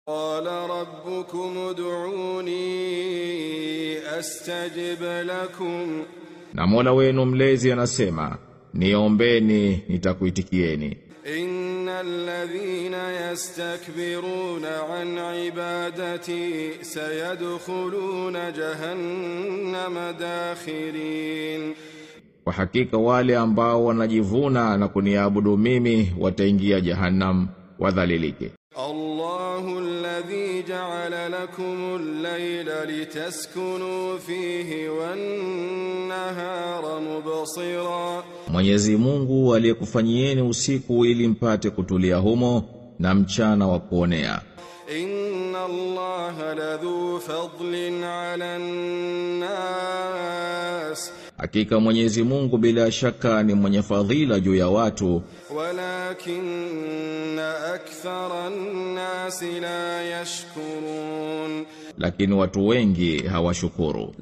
قال ربكم ادعوني أستجب لكم Na Mola wenu mlezi anasema, niombeni nitakuitikieni. innal ladhina yastakbiruna an ibadati sayadkhuluna jahannama dakhirin, Kwa hakika wale ambao wanajivuna na kuniabudu mimi wataingia jahannam wadhalilike. الله الذي جعل لكم الليل لتسكنوا فيه والنهار مبصرا, Mwenyezi Mungu aliyekufanyieni usiku ili mpate kutulia humo na mchana wa kuonea. إن الله لذو فضل على الناس Hakika Mwenyezi Mungu bila shaka ni mwenye fadhila juu ya watu, ولكن أكثر الناس لا يشكرون. lakini watu wengi hawashukuru.